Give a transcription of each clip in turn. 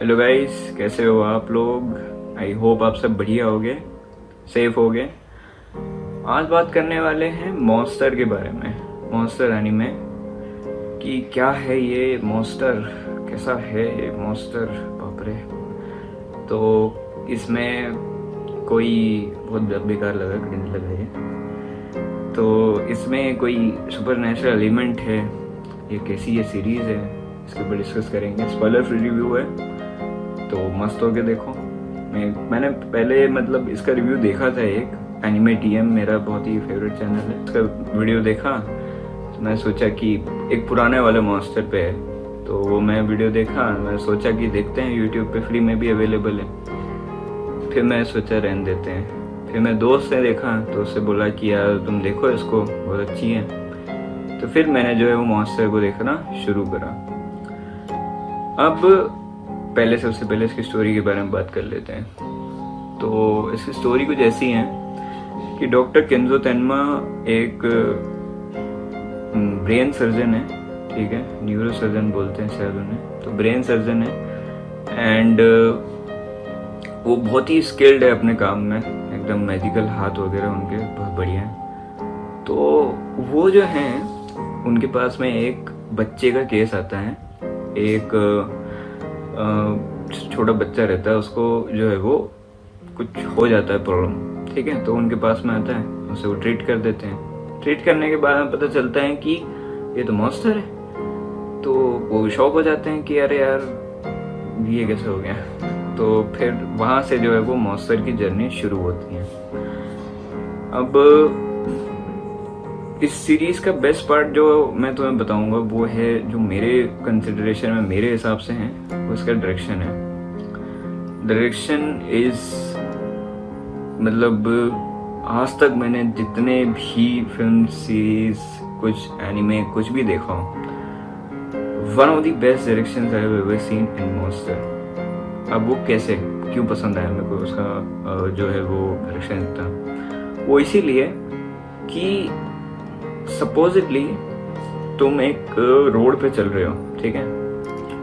Hello guys, कैसे हो आप लोग। आई होप आप सब बढ़िया होगे, सेफ होगे। आज बात करने वाले हैं मॉन्स्टर के बारे में। मॉन्स्टर एनीमे कि क्या है ये मॉन्स्टर, कैसा है ये मॉन्स्टर, बाप रे। तो इसमें कोई बहुत बेकार लगा, क्रिंज लगा ये। तो इसमें कोई सुपर नेचुरल एलिमेंट है, ये कैसी ये सीरीज़ है, इसके ऊपर डिस्कस करेंगे। स्पॉइलर फ्री रिव्यू है तो मस्त होके देखो। मैंने पहले मतलब इसका रिव्यू देखा था, एक एनिमे टीएम मेरा बहुत ही फेवरेट चैनल है, इसका वीडियो देखा तो मैं सोचा कि एक पुराने वाले मॉन्स्टर पे है, तो वो मैं वीडियो देखा। मैं सोचा कि देखते हैं, यूट्यूब पे फ्री में भी अवेलेबल है। फिर मैं सोचा रहने देते हैं। फिर मैं दोस्त ने देखा तो उससे बोला कि यार तुम देखो इसको, बहुत अच्छी है। तो फिर मैंने जो है वो मॉन्स्टर को देखना शुरू करा। अब सबसे पहले इसकी स्टोरी के बारे में बात कर लेते हैं। तो इसकी स्टोरी कुछ ऐसी है कि डॉक्टर केंजो तेनमा एक ब्रेन सर्जन है, ठीक है, न्यूरो सर्जन बोलते हैं शायद उन्हें, तो ब्रेन सर्जन है। एंड वो बहुत ही स्किल्ड है अपने काम में, एकदम मेडिकल हाथ वगैरह उनके बहुत बढ़िया है। तो वो जो हैं उनके पास में एक बच्चे का केस आता है। एक छोटा बच्चा रहता है, उसको जो है वो कुछ हो जाता है प्रॉब्लम, ठीक है। तो उनके पास में आता है, उसे वो ट्रीट कर देते हैं। ट्रीट करने के बाद में पता चलता है कि ये तो मॉन्स्टर है। तो वो शॉक हो जाते हैं कि अरे यार ये कैसे हो गया। तो फिर वहाँ से जो है वो मॉन्स्टर की जर्नी शुरू होती है। अब इस सीरीज का बेस्ट पार्ट जो मैं तुम्हें बताऊंगा वो है, जो मेरे कंसिडरेशन में, मेरे हिसाब से है, वो इसका डायरेक्शन है। डायरेक्शन इज मतलब आज तक मैंने जितने भी फिल्म सीरीज, कुछ एनिमे, कुछ भी देखा हूँ, one of the best directions I have ever seen in monster. अब वो कैसे, क्यों पसंद आया मेरे को उसका जो है वो डायरेक्शन इतना, वो इसीलिए कि सपोजिटली तुम एक रोड पे चल रहे हो, ठीक है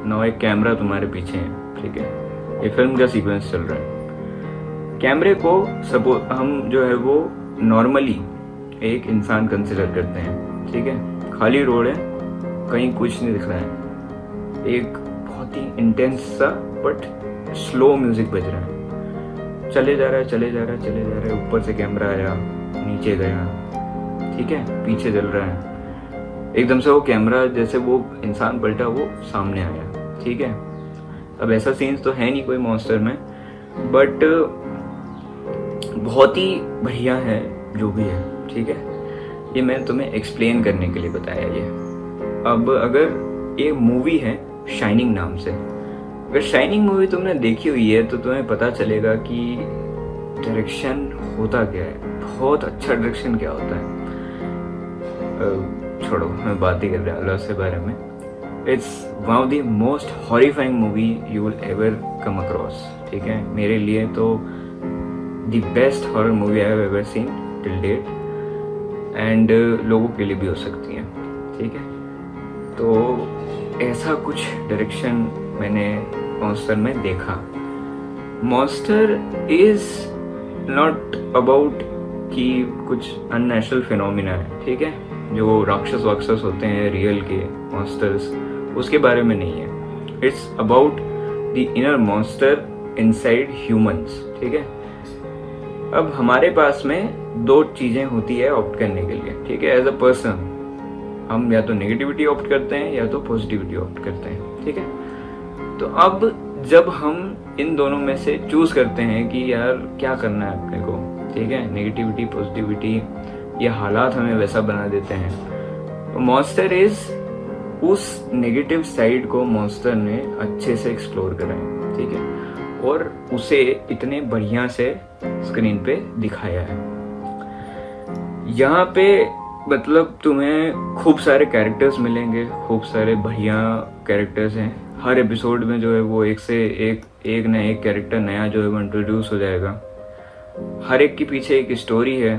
ना, एक कैमरा तुम्हारे पीछे है, ठीक है, ये फिल्म का सीक्वेंस चल रहा है। कैमरे को सपोज हम जो है वो नॉर्मली एक इंसान कंसिडर करते हैं, ठीक है, खाली रोड है, कहीं कुछ नहीं दिख रहा है, एक बहुत ही इंटेंस सा बट स्लो म्यूजिक बज रहा है, चले जा रहा है, चले जा रहा है, चले जा रहा है, ऊपर से कैमरा आया, नीचे गया, ठीक है, पीछे चल रहा है, एकदम से वो कैमरा जैसे वो इंसान पलटा वो सामने आया, ठीक है। अब ऐसा सीन्स तो है नहीं कोई मॉन्स्टर में, बट बहुत ही बढ़िया है जो भी है, ठीक है। ये मैं तुम्हें एक्सप्लेन करने के लिए बताया ये। अब अगर ये मूवी है शाइनिंग नाम से, अगर शाइनिंग मूवी तुमने देखी हुई है तो तुम्हें पता चलेगा कि डायरेक्शन होता क्या है, बहुत अच्छा डायरेक्शन क्या होता है। छोड़ो, मैं बात ही कर रहा हूँ उसके बारे में। It's one of the most horrifying movie you will ever come across, ठीक है। मेरे लिए तो the best horror movie I have ever seen till date, and लोगों के लिए भी हो सकती है, ठीक है। तो ऐसा कुछ डायरेक्शन मैंने मॉन्स्टर में देखा। मॉन्स्टर इज नॉट अबाउट कि कुछ अननेचुरल फिनोमिना है, ठीक है, जो राक्षस वाक्षस होते हैं रियल के मॉन्स्टर्स, उसके बारे में नहीं है। It's about the inner monster inside humans, ठीक है। अब हमारे पास में दो चीजें होती है ऑप्ट करने के लिए, ठीक है। एज अ पर्सन हम या तो नेगेटिविटी ऑप्ट करते हैं या तो पॉजिटिविटी ऑप्ट करते हैं, ठीक है। तो अब जब हम इन दोनों में से चूज करते हैं कि यार क्या करना है अपने को, ठीक है, नेगेटिविटी, पॉजिटिविटी, ये हालात हमें वैसा बना देते हैं। मॉन्स्टर इज उस नेगेटिव साइड को मॉन्स्टर ने अच्छे से एक्सप्लोर करा है, ठीक है, और उसे इतने बढ़िया से स्क्रीन पे दिखाया है। यहाँ पे मतलब तुम्हें खूब सारे कैरेक्टर्स मिलेंगे, खूब सारे बढ़िया कैरेक्टर्स हैं। हर एपिसोड में जो है वो एक से एक ना एक कैरेक्टर नया जो है वो इंट्रोड्यूस हो जाएगा। हर एक के पीछे एक स्टोरी है,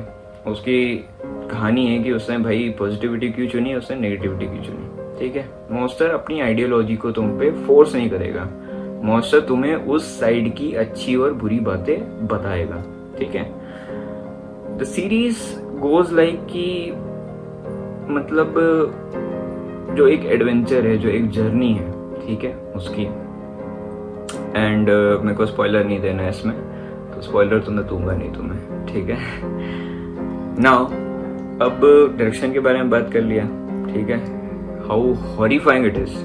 उसकी कहानी है कि उसने भाई पॉजिटिविटी क्यों चुनी, उसने नेगेटिविटी क्यों चुनी, ठीक है। मॉन्स्टर अपनी आइडियोलॉजी को तुम पे फोर्स नहीं करेगा, मॉन्स्टर तुम्हें उस साइड की अच्छी और बुरी बातें बताएगा, ठीक है। द सीरीज गोज लाइक कि मतलब जो एक एडवेंचर है, जो एक जर्नी है, ठीक है, उसकी। एंड मेरे को स्पॉइलर नहीं देना है इसमें, तो स्पॉइलर तो मैं दूंगा नहीं तुम्हें, ठीक है। नाउ अब डायरेक्शन के बारे में बात कर लिया, ठीक है, हाउ हॉरिफाइंग इट इज।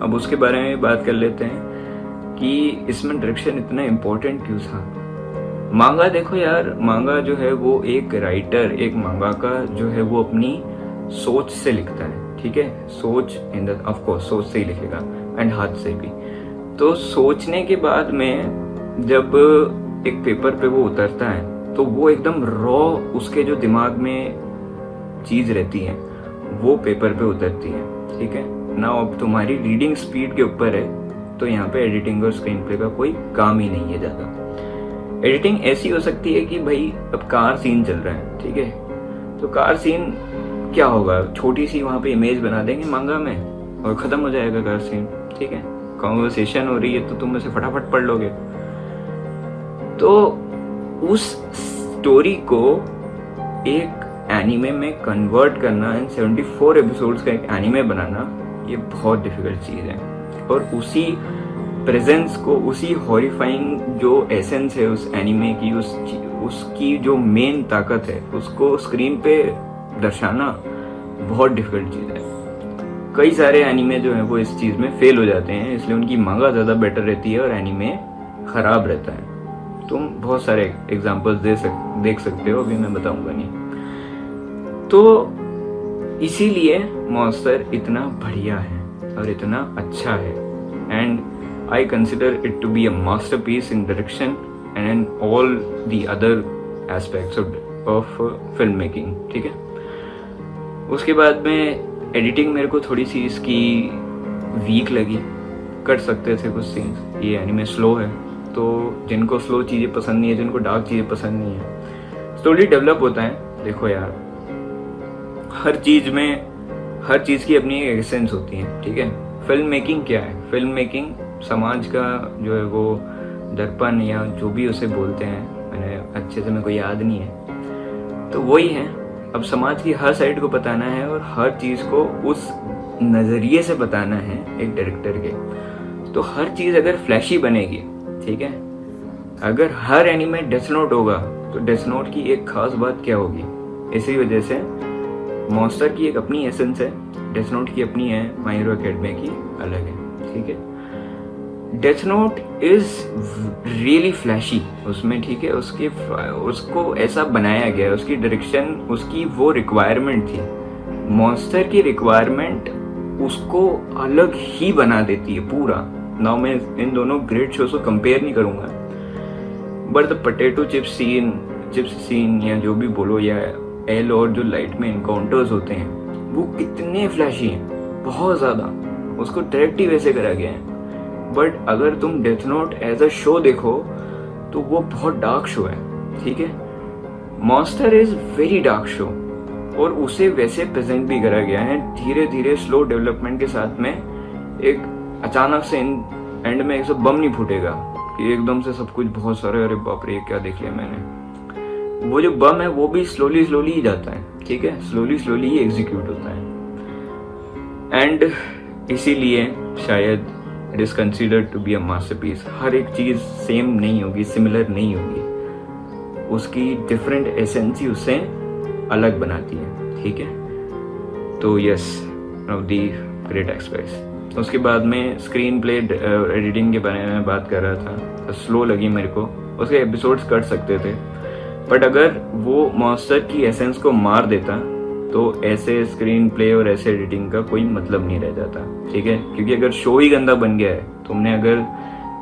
अब उसके बारे में बात कर लेते हैं कि इसमें डायरेक्शन इतना इम्पोर्टेंट क्यों था। मांगा देखो यार, मांगा जो है वो एक राइटर, एक मांगाका जो है वो अपनी सोच से लिखता है, ठीक है। सोच इन द ऑफ कोर्स सोच से ही लिखेगा एंड हाथ से भी। तो सोचने के बाद में जब एक पेपर पे वो उतरता है तो वो एकदम रॉ उसके जो दिमाग में चीज रहती है वो पेपर पे उतरती है, ठीक है ना। अब तुम्हारी रीडिंग स्पीड के ऊपर है, तो यहाँ पे एडिटिंग और स्क्रीन प्ले का कोई काम ही नहीं है ज्यादा। एडिटिंग ऐसी हो सकती है कि भाई अब कार सीन चल रहा है, ठीक है, तो कार सीन क्या होगा, छोटी सी वहां पे इमेज बना देंगे मांगा में और खत्म हो जाएगा कार सीन, ठीक है। कॉन्वर्सेशन हो रही है तो तुम उसे फटाफट पढ़ लोगे। तो उस स्टोरी को एक एनिमे में कन्वर्ट करना, इन 74 एपिसोड्स का एक एनिमे बनाना, ये बहुत डिफिकल्ट चीज है। और उसी प्रेजेंस को, उसी हॉरिफाइंग जो एसेंस है उस एनिमे की, उसकी जो मेन ताकत है, उसको स्क्रीन पे दर्शाना बहुत डिफिकल्ट चीज है। कई सारे एनिमे जो है वो इस चीज में फेल हो जाते हैं, इसलिए उनकी मांगा ज्यादा बेटर रहती है और एनिमे खराब रहता है। तुम बहुत सारे एग्जांपल्स देख सकते हो, अभी मैं बताऊंगा नहीं। तो इसीलिए मॉन्स्टर इतना बढ़िया है और इतना अच्छा है, and I consider it to be a masterpiece in direction and in all the other aspects of film making, ठीक है। उसके बाद में एडिटिंग मेरे को थोड़ी सी इसकी वीक लगी, कर सकते थे कुछ सीन्स। ये एनिमे स्लो है, तो जिनको स्लो चीज़ें पसंद नहीं है, जिनको डार्क चीज़ें पसंद नहीं है, स्लोली डेवलप होता है। देखो यार, हर चीज़ में हर चीज़ की अपनी एक एसेंस होती है, ठीक है। फिल्म मेकिंग क्या है? फिल्म मेकिंग समाज का जो है वो दर्पण, या जो भी उसे बोलते हैं, मैंने अच्छे से मेरे को याद नहीं है, तो वही है। अब समाज की हर साइड को बताना है और हर चीज़ को उस नज़रिए से बताना है एक डायरेक्टर के। तो हर चीज़ अगर फ्लैशी बनेगी, ठीक है, अगर हर एनिमे डेथ नोट होगा तो डेथ नोट की एक खास बात क्या होगी? इसी वजह से मॉन्स्टर की एक अपनी एसेंस है, डेथ नोट की अपनी है, माय हीरो एकेडमी की अलग है, ठीक है। Death Note is really flashy उसमें, ठीक है, उसको ऐसा बनाया गया, उसकी डायरेक्शन, उसकी वो रिक्वायरमेंट थी। मॉन्स्टर की रिक्वायरमेंट उसको अलग ही बना देती है पूरा। नाउ मैं इन दोनों ग्रेट शोज को कंपेयर नहीं करूंगा, but the potato chips scene या जो भी बोलो, या एल और जो लाइट में इनकाउंटर्स होते हैं, वो कितने फ्लैशी हैं, बहुत ज़्यादा। उसको डायरेक्ट ही वैसे करा गया है। बट अगर तुम Death Note as a show देखो तो वो बहुत डार्क शो है, ठीक है। Monster is very dark show, और उसे वैसे प्रेजेंट भी करा गया है, धीरे धीरे स्लो डेवलपमेंट के साथ में। एक अचानक से एंड में एक सब बम नहीं फूटेगा कि एकदम से सब कुछ बहुत सारे, अरे बाप रे क्या देख लिया मैंने। वो जो बम है वो भी स्लोली ही जाता है, ठीक है, स्लोली ही एग्जीक्यूट होता है। एंड इसीलिए शायद it is considered to be a masterpiece. हर एक चीज सेम नहीं होगी, सिमिलर नहीं होगी, उसकी डिफरेंट एसेंस ही उसे अलग बनाती है, ठीक है। तो yes, one of the great aspects. उसके बाद में स्क्रीन प्ले एडिटिंग के बारे में बात कर रहा था, तो स्लो लगी मेरे को। उसके एपिसोड्स कट सकते थे, बट अगर वो मॉन्स्टर की एसेंस को मार देता तो ऐसे स्क्रीन प्ले और ऐसे एडिटिंग का कोई मतलब नहीं रह जाता, ठीक है। क्योंकि अगर शो ही गंदा बन गया है, तुमने अगर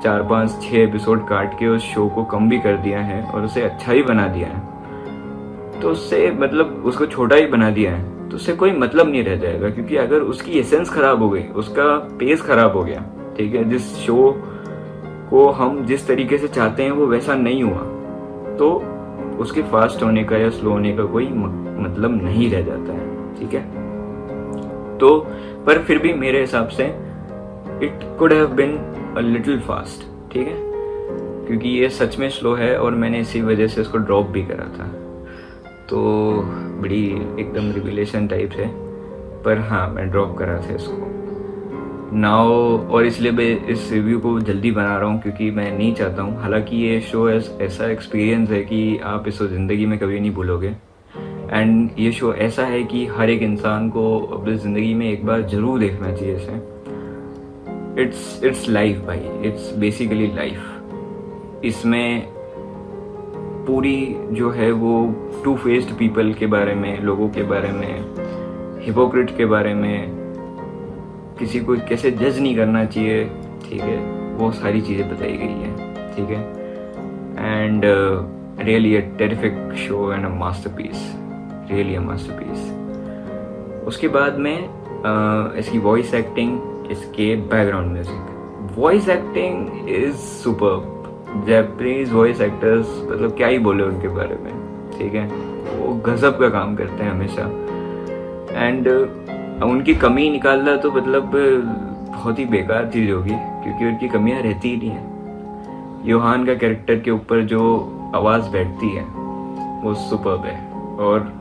4, 5, 6 एपिसोड काट के उस शो को कम भी कर दिया है और उसे अच्छा ही बना दिया है, तो उससे मतलब उसको छोटा ही बना दिया है, तो उससे कोई मतलब नहीं रह जाएगा। क्योंकि अगर उसकी एसेंस खराब हो गई, उसका पेस खराब हो गया, ठीक है, जिस शो को हम जिस तरीके से चाहते हैं वो वैसा नहीं हुआ, तो उसके फास्ट होने का या स्लो होने का कोई मतलब नहीं रह जाता है, ठीक है। तो पर फिर भी मेरे हिसाब से it could have been a little fast, ठीक है, क्योंकि ये सच में स्लो है और मैंने इसी वजह से इसको ड्रॉप भी करा था। तो बड़ी एकदम रिविलेशन टाइप है, पर हाँ मैं ड्रॉप करा था इसको नाउ, और इसलिए मैं इस रिव्यू को जल्दी बना रहा हूँ क्योंकि मैं नहीं चाहता हूँ, हालांकि ये शो ऐसा एक्सपीरियंस है कि आप इसको ज़िंदगी में कभी नहीं भूलोगे। एंड ये शो ऐसा है कि हर एक इंसान को अपनी ज़िंदगी में एक बार ज़रूर देखना चाहिए इसे। इट्स लाइफ भाई, इट्स बेसिकली लाइफ। इसमें पूरी जो है वो टू फेस्ड पीपल के बारे में, लोगों के बारे में, हिपोक्रेट के बारे में, किसी को कैसे जज नहीं करना चाहिए, ठीक है, वो सारी चीज़ें बताई गई है, ठीक है। And really a terrific show and a masterpiece, really a masterpiece. उसके बाद में इसकी वॉइस एक्टिंग, इसके background music, voice acting is superb. Japanese voice actors मतलब क्या ही बोले उनके बारे में, ठीक है, वो गजब का काम करते हैं हमेशा। एंड उनकी कमी निकालना तो मतलब बहुत ही बेकार चीज़ होगी क्योंकि उनकी कमियां रहती ही नहीं है। योहान का कैरेक्टर के ऊपर जो आवाज़ बैठती है वो सुपर्ब है और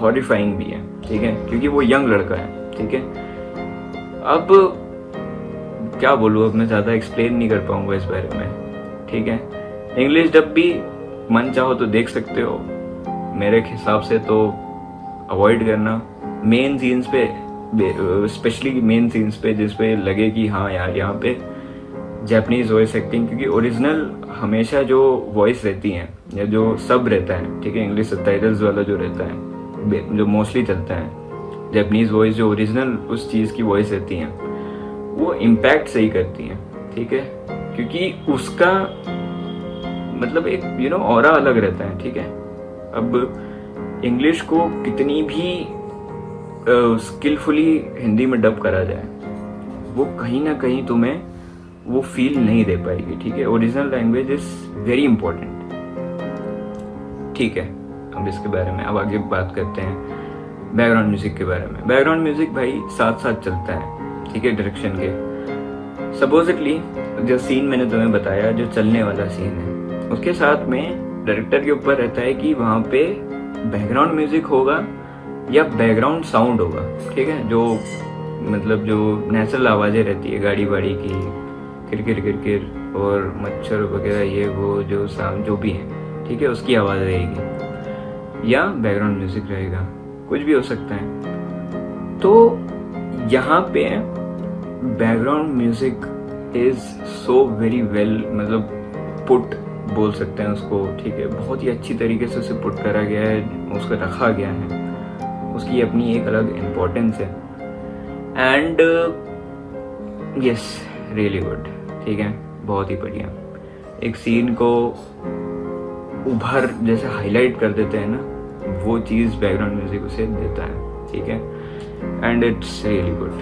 हॉरिफाइंग भी है, ठीक है, क्योंकि वो यंग लड़का है, ठीक है। अब क्या बोलूँ, अब मैं ज़्यादा एक्सप्लेन नहीं कर पाऊंगा इस बारे में, ठीक है। इंग्लिश डब भी मन चाहो तो देख सकते हो, मेरे हिसाब से तो अवॉइड करना मेन सीन्स पे, स्पेशली मेन सीन्स पे जिस पे लगे कि हाँ यार यहाँ पे जापानीज वॉइस एक्टिंग, क्योंकि ओरिजिनल हमेशा जो वॉइस रहती हैं या जो सब रहता है, ठीक है, इंग्लिश सबटाइटल्स वाला जो रहता है, जो मोस्टली चलता है, जापानीज वॉइस जो ओरिजिनल उस चीज़ की वॉइस रहती हैं वो इम्पैक्ट सही करती हैं, ठीक है, क्योंकि उसका मतलब एक ऑरा अलग रहता है, ठीक है। अब इंग्लिश को कितनी भी स्किलफुली हिंदी में डब करा जाए वो कहीं ना कहीं तुम्हें वो फील नहीं दे पाएगी, ठीक है। Original language is very important, ठीक है। अब इसके बारे में अब आगे बात करते हैं बैकग्राउंड म्यूजिक के बारे में। बैकग्राउंड म्यूजिक भाई साथ साथ चलता है, ठीक है, डायरेक्शन के। सपोजिटली जो सीन मैंने तुम्हें बताया, जो चलने वाला सीन है, उसके साथ में डायरेक्टर के ऊपर रहता है कि वहाँ पे बैकग्राउंड म्यूजिक होगा या बैकग्राउंड साउंड होगा, ठीक है, जो मतलब जो नेचुरल आवाज़ें रहती है गाड़ी वाड़ी की, किरकिर किरकिर और मच्छर वगैरह, ये वो जो साउंड जो भी है, ठीक है, उसकी आवाज़ रहेगी या बैकग्राउंड म्यूजिक रहेगा, कुछ भी हो सकता है। तो यहाँ पे background music is so very well, मतलब पुट बोल सकते हैं उसको, ठीक है, बहुत ही अच्छी तरीके से उसे पुट करा गया है, उसको रखा गया है, उसकी अपनी एक अलग इम्पोर्टेंस है। एंड यस, रियली गुड, ठीक है, बहुत ही बढ़िया। एक सीन को उभर जैसे हाईलाइट कर देते हैं ना, वो चीज़ बैकग्राउंड म्यूजिक उसे देता है, ठीक है। एंड इट्स रियली गुड,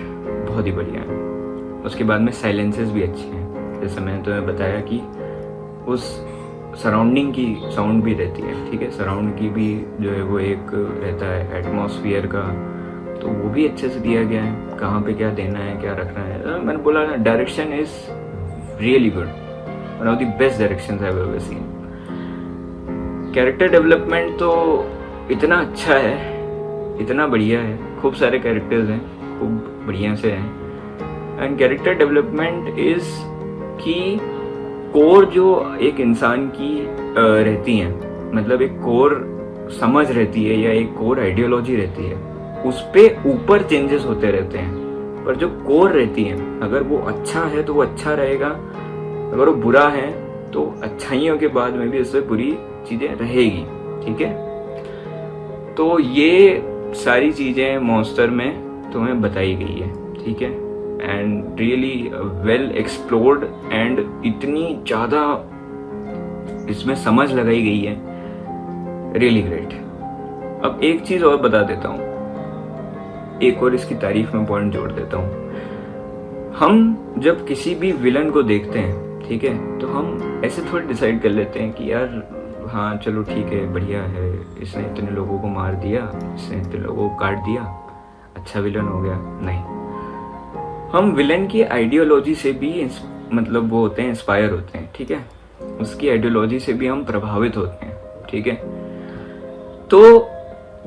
बहुत ही बढ़िया है। उसके बाद में साइलेंसेस भी अच्छे हैं, जैसे मैंने तुम्हें बताया कि उस सराउंडिंग की साउंड भी रहती है, ठीक है, सराउंड की भी जो है वो एक रहता है एटमॉस्फेयर का, तो वो भी अच्छे से दिया गया है, कहाँ पे क्या देना है, क्या रखना है। मैंने बोला ना, direction is really good, one of the best directions I have ever scene. Character development तो इतना अच्छा है, इतना बढ़िया है, खूब सारे कैरेक्टर्स हैं, खूब बढ़िया से हैं। एंड कैरेक्टर डेवलपमेंट इज कि कोर जो एक इंसान की रहती है, मतलब एक कोर समझ रहती है या एक कोर आइडियोलॉजी रहती है, उस पे ऊपर चेंजेस होते रहते हैं, पर जो कोर रहती है अगर वो अच्छा है तो वो अच्छा रहेगा, अगर वो बुरा है तो अच्छाइयों के बाद में भी उससे बुरी चीजें रहेगी, ठीक है। तो ये सारी चीजें मॉन्स्टर में तुम्हें बताई गई है, ठीक है, and really well explored and इतनी ज़्यादा इसमें समझ लगाई गई है, रियली ग्रेट। अब एक चीज़ और बता देता हूँ, एक और इसकी तारीफ में पॉइंट जोड़ देता हूँ। हम जब किसी भी विलन को देखते हैं, ठीक है, तो हम ऐसे थोड़ी डिसाइड कर लेते हैं कि यार हाँ चलो ठीक है, बढ़िया है, इसने इतने लोगों को मार दिया, इसने इतने लोगों को काट दिया, अच्छा विलन हो गया। नहीं, हम विलन की आइडियोलॉजी से भी मतलब वो होते हैं, इंस्पायर होते हैं, ठीक है, उसकी आइडियोलॉजी से भी हम प्रभावित होते हैं, ठीक है। तो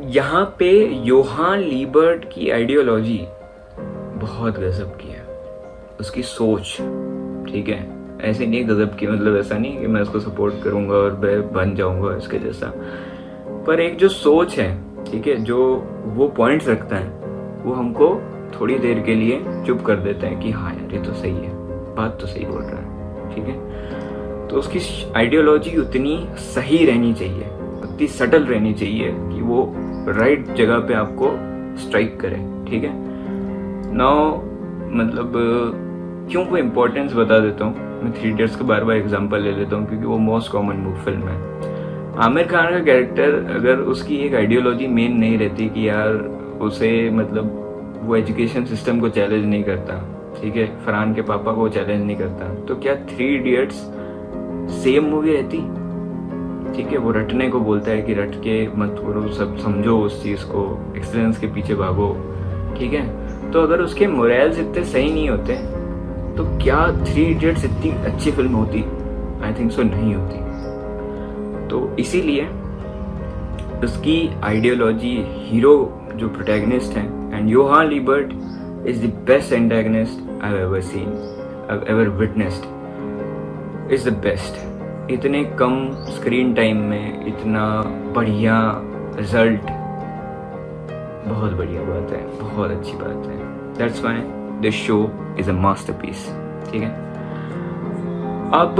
यहाँ पे योहान लीबर्ट की आइडियोलॉजी बहुत गजब की है, उसकी सोच, ठीक है, ऐसे नहीं गजब की, मतलब ऐसा नहीं कि मैं उसको सपोर्ट करूंगा और मैं बन जाऊंगा इसके जैसा, पर एक जो सोच है, ठीक है, जो वो पॉइंट्स रखता है, वो हमको थोड़ी देर के लिए चुप कर देता है कि हाँ यार ये तो सही है, बात तो सही बोल रहा है, ठीक है। तो उसकी आइडियोलॉजी उतनी सही रहनी चाहिए, उतनी सटल रहनी चाहिए कि वो राइट जगह पे आपको स्ट्राइक करे, ठीक है। नाउ मतलब क्यों को इम्पोर्टेंस बता देता हूँ मैं, 3 इडियट्स का बार बार एग्जांपल ले लेता हूँ क्योंकि वो मोस्ट कॉमन फिल्म है। आमिर खान का कैरेक्टर, अगर उसकी एक आइडियोलॉजी मेन नहीं रहती कि यार उसे मतलब वो एजुकेशन सिस्टम को चैलेंज नहीं करता, ठीक है, फरहान के पापा को चैलेंज नहीं करता, तो क्या 3 इडियट्स सेम मूवी रहती, ठीक है। वो रटने को बोलता है कि रट के मत करो, सब समझो उस चीज़ को, एक्सीलेंस के पीछे भागो, ठीक है। तो अगर उसके मोरल्स इतने सही नहीं होते तो क्या 3 इडियट्स इतनी अच्छी फिल्म होती? आई थिंक सो नहीं होती। तो इसीलिए उसकी आइडियोलॉजी, हीरो जो प्रोटैगनिस्ट है, and Johan Liebert is the best antagonist I have ever seen, I have ever witnessed, is the best. इतने कम स्क्रीन टाइम में इतना बढ़िया रिजल्ट, बहुत बढ़िया बात है, बहुत अच्छी बात है। That's why this show is a masterpiece, ठीक है। अब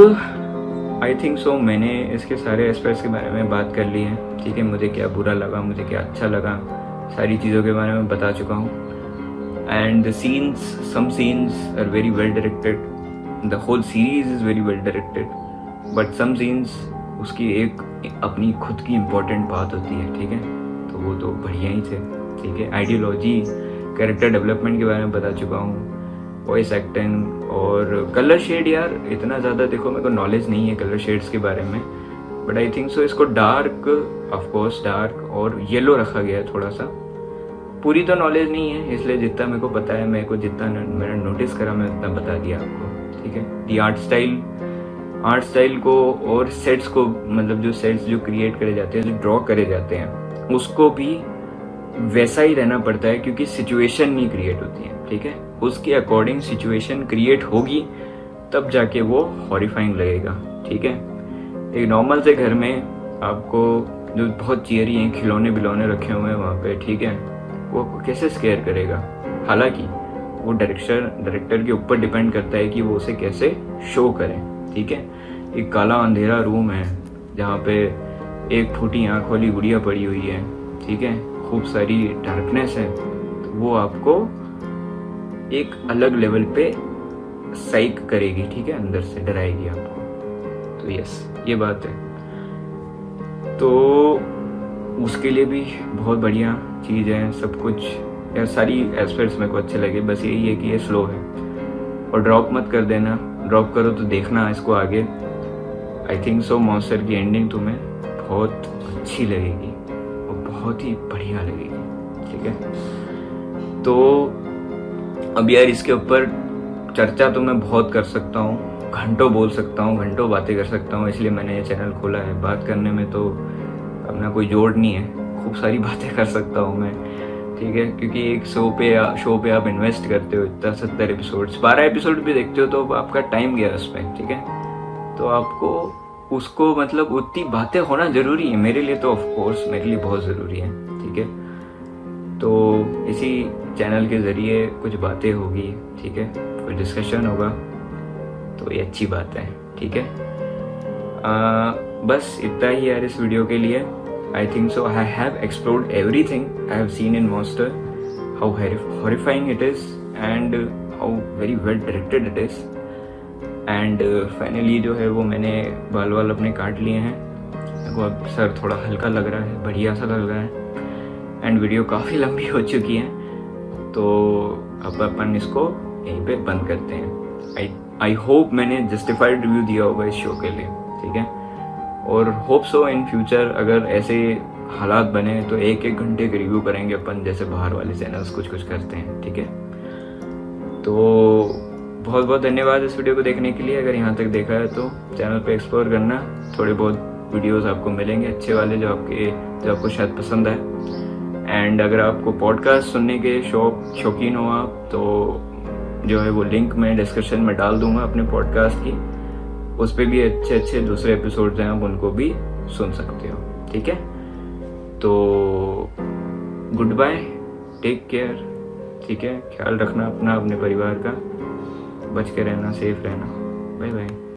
आई थिंक सो मैंने इसके सारे एस्पेक्ट्स के बारे में बात कर ली है, ठीक है। मुझे क्या बुरा लगा, मुझे क्या अच्छा लगा, सारी चीज़ों के बारे में बता चुका हूँ। And the scenes, some scenes are very well directed, the whole series is very well directed, but some scenes उसकी एक अपनी खुद की इम्पोर्टेंट बात होती है, ठीक है, तो वो तो बढ़िया ही थे, ठीक है। आइडियोलॉजी, कैरेक्टर डेवलपमेंट के बारे में बता चुका हूँ, वॉइस एक्टिंग और कलर शेड, यार इतना ज़्यादा देखो मेरे को नॉलेज नहीं है कलर शेड्स के बारे में, बट आई थिंक सो इसको डार्क, ऑफकोर्स डार्क और येलो रखा गया है थोड़ा सा। पूरी तो नॉलेज नहीं है, इसलिए जितना मेरे को पता है, मेरे को जितना मैंने नोटिस करा मैं उतना बता दिया आपको, ठीक है। दी आर्ट स्टाइल को और सेट्स को, मतलब जो सेट्स जो क्रिएट करे जाते हैं, जो ड्रॉ करे जाते हैं, उसको भी वैसा ही रहना पड़ता है क्योंकि सिचुएशन नहीं क्रिएट होती है, ठीक है। उसके अकॉर्डिंग सिचुएशन क्रिएट होगी तब जाके वो हॉरिफाइंग लगेगा, ठीक है। एक नॉर्मल से घर में आपको जो बहुत चियरी हैं, खिलौने बिलौने रखे हुए हैं वहाँ पे, ठीक है, वो कैसे स्केयर करेगा। हालांकि वो डायरेक्टर के ऊपर डिपेंड करता है कि वो उसे कैसे शो करें, ठीक है। एक काला अंधेरा रूम है जहाँ पे एक फूटी आँख वाली गुड़िया पड़ी हुई है, ठीक है, खूब सारी डार्कनेस है, तो वो आपको एक अलग लेवल पे साइक करेगी, ठीक है, अंदर से डराएगी आपको। तो यस, ये बात है। तो उसके लिए भी बहुत बढ़िया चीज़ है सब कुछ, यार सारी एस्पेक्ट्स मेरे को अच्छे लगे। बस यही है कि ये स्लो है और ड्रॉप मत कर देना, ड्रॉप करो तो देखना इसको आगे। आई थिंक सो मॉन्स्टर की एंडिंग तुम्हें बहुत अच्छी लगेगी और बहुत ही बढ़िया लगेगी, ठीक है। तो अब यार इसके ऊपर चर्चा तो मैं बहुत कर सकता हूँ, घंटों बोल सकता हूँ, घंटों बातें कर सकता हूँ, इसलिए मैंने ये चैनल खोला है। बात करने में तो अपना कोई जोड़ नहीं है, खूब सारी बातें कर सकता हूँ मैं, ठीक है, क्योंकि एक शो पे आप इन्वेस्ट करते हो इतना, 70 एपिसोड्स, 12 एपिसोड भी देखते हो तो आपका टाइम गया उसमें, ठीक है। तो आपको उसको मतलब उतनी बातें होना ज़रूरी है, मेरे लिए तो ऑफकोर्स मेरे लिए बहुत ज़रूरी है, ठीक है। तो इसी चैनल के ज़रिए कुछ बातें होगी, ठीक है, कुछ डिस्कशन होगा, तो ये अच्छी बात है, ठीक है। बस इतना ही यार इस वीडियो के लिए। I think so I have explored everything I have seen in Monster, how horrifying it is and how very well directed it is, and finally जो है वो मैंने बाल अपने काट लिए हैं, मेरे को अब सर थोड़ा हल्का लग रहा है, बढ़िया सा लग रहा है, एंड वीडियो काफ़ी लंबी हो चुकी है, तो अब अपन इसको यहीं पे बंद करते हैं। आई होप मैंने जस्टिफाइड रिव्यू दिया होगा इस शो के लिए, ठीक है, और होप सो इन फ्यूचर अगर ऐसे हालात बने तो 1-1 घंटे के रिव्यू करेंगे अपन, जैसे बाहर वाले चैनल्स कुछ करते हैं, ठीक है। तो बहुत बहुत धन्यवाद इस वीडियो को देखने के लिए। अगर यहाँ तक देखा है तो चैनल पे एक्सप्लोर करना, थोड़े बहुत वीडियोस आपको मिलेंगे अच्छे वाले जो आपको शायद पसंद आए। एंड अगर आपको पॉडकास्ट सुनने के शौकीन हो आप, तो जो है वो लिंक मैं डिस्क्रिप्शन में डाल दूंगा अपने पॉडकास्ट की, उस पर भी अच्छे अच्छे दूसरे एपिसोड्स हैं, आप उनको भी सुन सकते हो। ठीक है, तो गुड बाय, टेक केयर। ठीक है, ख्याल रखना अपना, अपने परिवार का, बच के रहना, सेफ रहना। Bye bye.